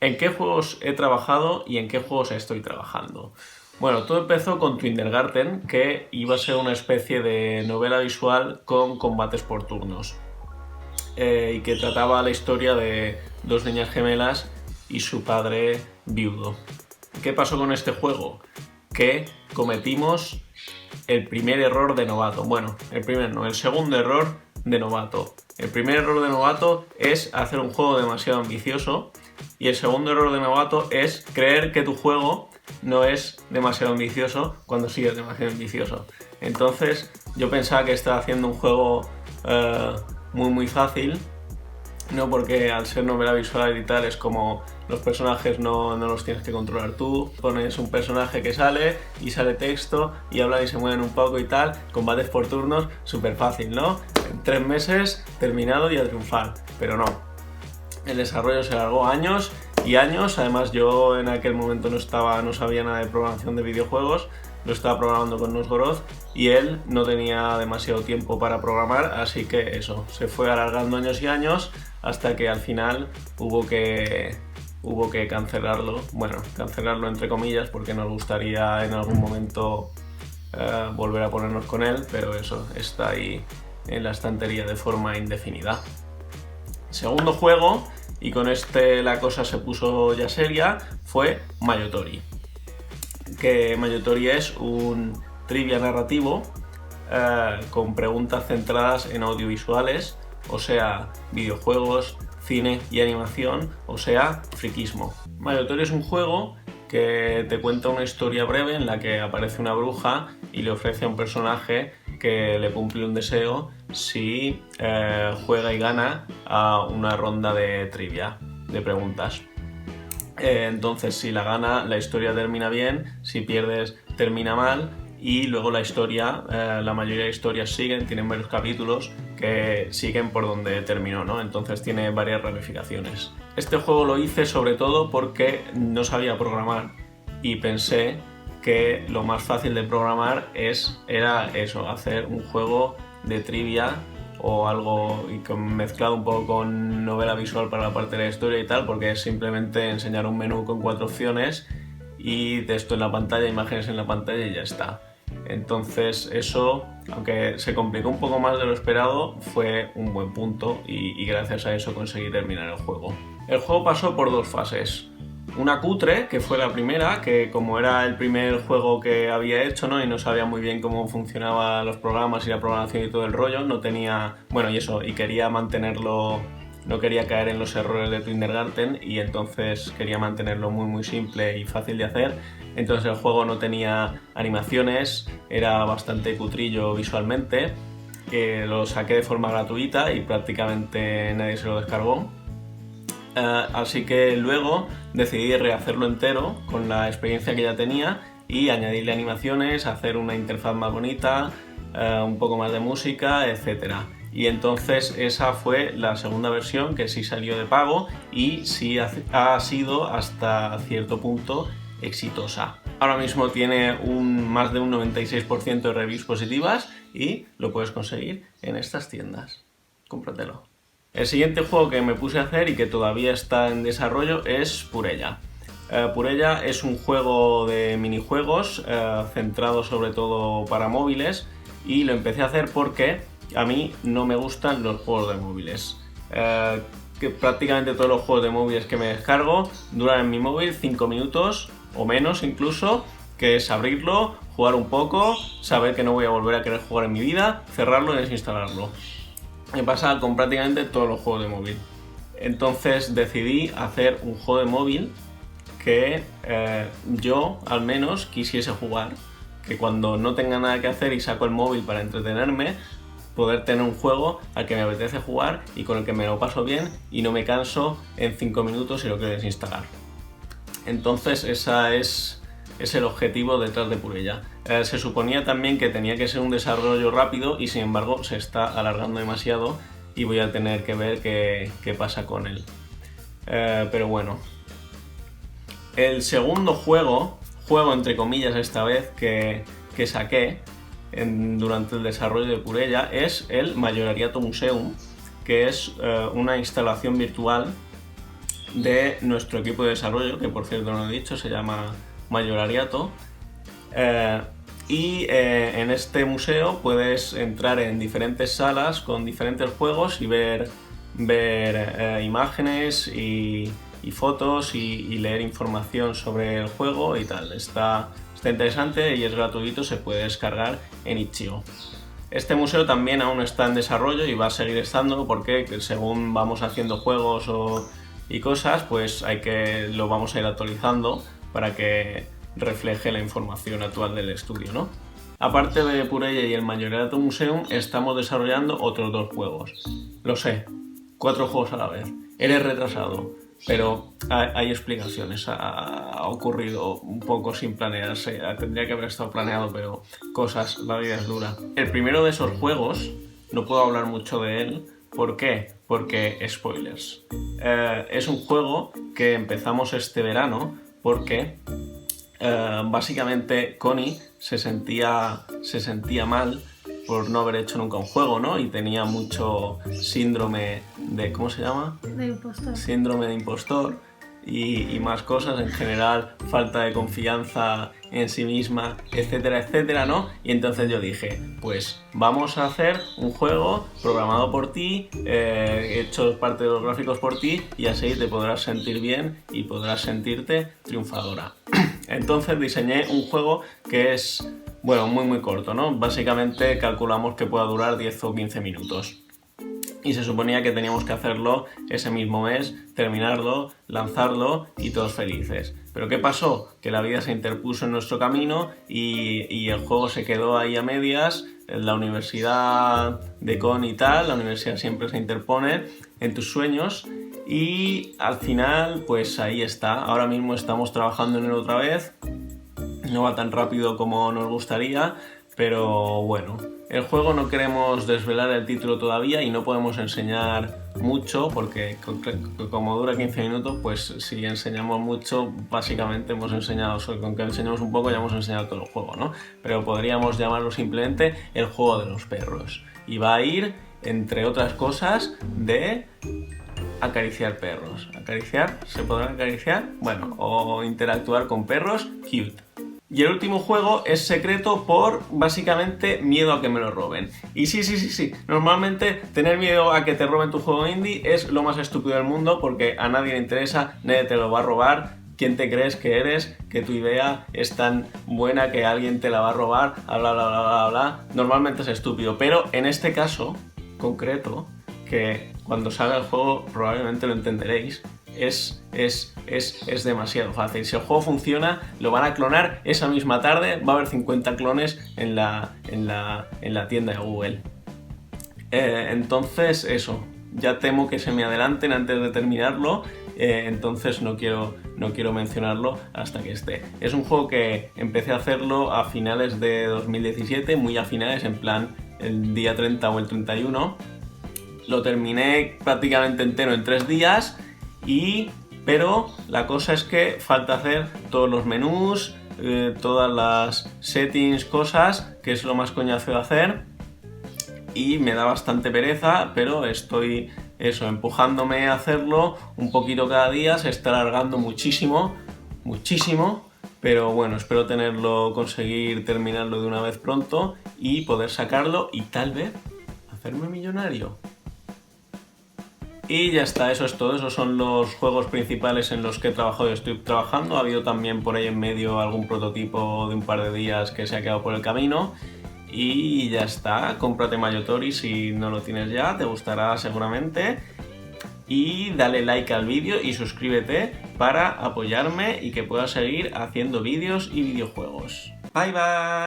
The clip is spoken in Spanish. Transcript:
¿En qué juegos he trabajado y en qué juegos estoy trabajando? Bueno, todo empezó con Twindergarten, que iba a ser una especie de novela visual con combates por turnos, y que trataba la historia de dos niñas gemelas y su padre viudo. ¿Qué pasó con este juego? Que cometimos el primer error de novato. Bueno, el primer no, el segundo error de novato. El primer error de novato es hacer un juego demasiado ambicioso y el segundo error de novato es creer que tu juego no es demasiado ambicioso cuando sí es demasiado ambicioso. Entonces yo pensaba que estaba haciendo un juego muy fácil, no, porque al ser novela visual y tal es como los personajes no los tienes que controlar tú, pones un personaje que sale y sale texto y hablan y se mueven un poco y tal, combates por turnos, súper fácil, ¿no? En 3 meses terminado y a triunfar, pero no. El desarrollo se alargó años y años, además yo en aquel momento no sabía nada de programación de videojuegos, lo estaba programando con Nosgoroth y él no tenía demasiado tiempo para programar, así que eso, se fue alargando años y años hasta que al final hubo que cancelarlo, bueno, cancelarlo entre comillas porque nos gustaría en algún momento volver a ponernos con él, pero eso está ahí en la estantería de forma indefinida. Segundo juego, y con este la cosa se puso ya seria, fue Mayotori. Que Mayotori es un trivia narrativo con preguntas centradas en audiovisuales, o sea, videojuegos, cine y animación, o sea, friquismo. Mayotori es un juego que te cuenta una historia breve en la que aparece una bruja y le ofrece a un personaje que le cumple un deseo si juega y gana a una ronda de trivia, de preguntas. Entonces, si la gana, la historia termina bien, si pierdes, termina mal. Y luego la historia, la mayoría de historias tienen varios capítulos que siguen por donde terminó, ¿no? Entonces tiene varias ramificaciones. Este juego lo hice sobre todo porque no sabía programar y pensé que lo más fácil de programar era eso, hacer un juego de trivia o algo mezclado un poco con novela visual para la parte de la historia y tal, porque es simplemente enseñar un menú con 4 opciones y texto en la pantalla, imágenes en la pantalla y ya está. Entonces eso, aunque se complicó un poco más de lo esperado, fue un buen punto y gracias a eso conseguí terminar el juego. El juego pasó por 2 fases. Una cutre, que fue la primera, que como era el primer juego que había hecho, ¿no? Y no sabía muy bien cómo funcionaban los programas y la programación y todo el rollo, no tenía... Bueno, y quería mantenerlo... No quería caer en los errores de Twindergarten y entonces quería mantenerlo muy simple y fácil de hacer. Entonces el juego no tenía animaciones, era bastante cutrillo visualmente. Lo saqué de forma gratuita y prácticamente nadie se lo descargó. Así que luego decidí rehacerlo entero con la experiencia que ya tenía y añadirle animaciones, hacer una interfaz más bonita, un poco más de música, etc. Y entonces esa fue la segunda versión que sí salió de pago y sí ha sido hasta cierto punto exitosa. Ahora mismo tiene más de un 96% de reviews positivas y lo puedes conseguir en estas tiendas. Cómpratelo. El siguiente juego que me puse a hacer y que todavía está en desarrollo es Purella. Purella es un juego de minijuegos centrado sobre todo para móviles y lo empecé a hacer porque a mí no me gustan los juegos de móviles. Que prácticamente todos los juegos de móviles que me descargo duran en mi móvil 5 minutos o menos incluso, que es abrirlo, jugar un poco, saber que no voy a volver a querer jugar en mi vida, cerrarlo y desinstalarlo. Me pasa con prácticamente todos los juegos de móvil. Entonces decidí hacer un juego de móvil que yo al menos quisiese jugar, que cuando no tenga nada que hacer y saco el móvil para entretenerme, poder tener un juego al que me apetece jugar y con el que me lo paso bien y no me canso en 5 minutos y lo quiero desinstalar. Entonces ese es el objetivo detrás de Purella. Se suponía también que tenía que ser un desarrollo rápido y sin embargo se está alargando demasiado y voy a tener que ver qué pasa con él. Pero bueno. El segundo juego entre comillas esta vez, que saqué durante el desarrollo de Purella es el Majorariato Museum, que es una instalación virtual de nuestro equipo de desarrollo, que por cierto no he dicho, se llama Majorariato. En este museo puedes entrar en diferentes salas con diferentes juegos y ver imágenes y fotos y leer información sobre el juego y tal. Está interesante y es gratuito, se puede descargar en Itch.io. Este museo también aún está en desarrollo y va a seguir estando porque según vamos haciendo juegos y cosas, pues lo vamos a ir actualizando para que refleje la información actual del estudio, ¿no? Aparte de Purelle y el Majorariato Museum, estamos desarrollando otros 2 juegos. Lo sé, 4 juegos a la vez. Eres retrasado, pero hay explicaciones. Ha ocurrido un poco sin planearse. Tendría que haber estado planeado, pero cosas, la vida es dura. El primero de esos juegos, no puedo hablar mucho de él. ¿Por qué? Porque spoilers. Es un juego que empezamos este verano porque básicamente Connie se sentía mal por no haber hecho nunca un juego, ¿no? Y tenía mucho síndrome de... ¿cómo se llama? De impostor. Síndrome de impostor y más cosas, en general, falta de confianza en sí misma, etcétera, etcétera, ¿no? Y entonces yo dije, pues vamos a hacer un juego programado por ti, hecho parte de los gráficos por ti, y así te podrás sentir bien y podrás sentirte triunfadora. Entonces diseñé un juego que es, bueno, muy corto, ¿no? Básicamente calculamos que pueda durar 10 o 15 minutos. Y se suponía que teníamos que hacerlo ese mismo mes, terminarlo, lanzarlo y todos felices. Pero ¿qué pasó? Que la vida se interpuso en nuestro camino y el juego se quedó ahí a medias. La universidad de Con y tal, la universidad siempre se interpone en tus sueños y al final pues ahí está. Ahora mismo estamos trabajando en él otra vez. No va tan rápido como nos gustaría, pero bueno, el juego no queremos desvelar el título todavía y no podemos enseñar mucho porque como dura 15 minutos, pues si enseñamos mucho, básicamente hemos enseñado, con que enseñemos un poco ya hemos enseñado todo el juego, ¿no? Pero podríamos llamarlo simplemente el juego de los perros. Y va a ir, entre otras cosas, de acariciar perros. ¿Acariciar? ¿Se podrán acariciar? Bueno, o interactuar con perros cute. Y el último juego es secreto por, básicamente, miedo a que me lo roben. Y sí, normalmente tener miedo a que te roben tu juego indie es lo más estúpido del mundo porque a nadie le interesa, nadie te lo va a robar. ¿Quién te crees que eres? Que tu idea es tan buena que alguien te la va a robar, bla. Normalmente es estúpido, pero en este caso concreto, que cuando salga el juego probablemente lo entenderéis, es demasiado fácil. Si el juego funciona, lo van a clonar esa misma tarde, va a haber 50 clones en la tienda de Google. Entonces eso, ya temo que se me adelanten antes de terminarlo, entonces no quiero mencionarlo hasta que esté. Es un juego que empecé a hacerlo a finales de 2017, muy a finales, en plan el día 30 o el 31. Lo terminé prácticamente entero en 3 días, pero la cosa es que falta hacer todos los menús, todas las settings, cosas, que es lo más coñazo de hacer. Y me da bastante pereza, pero estoy empujándome a hacerlo un poquito cada día. Se está alargando muchísimo, pero bueno, espero conseguir terminarlo de una vez pronto y poder sacarlo y tal vez hacerme millonario. Y ya está, eso es todo, esos son los juegos principales en los que he trabajado y estoy trabajando. Ha habido también por ahí en medio algún prototipo de un par de días que se ha quedado por el camino. Y ya está, cómprate Mayotori si no lo tienes ya, te gustará seguramente. Y dale like al vídeo y suscríbete para apoyarme y que pueda seguir haciendo vídeos y videojuegos. Bye bye.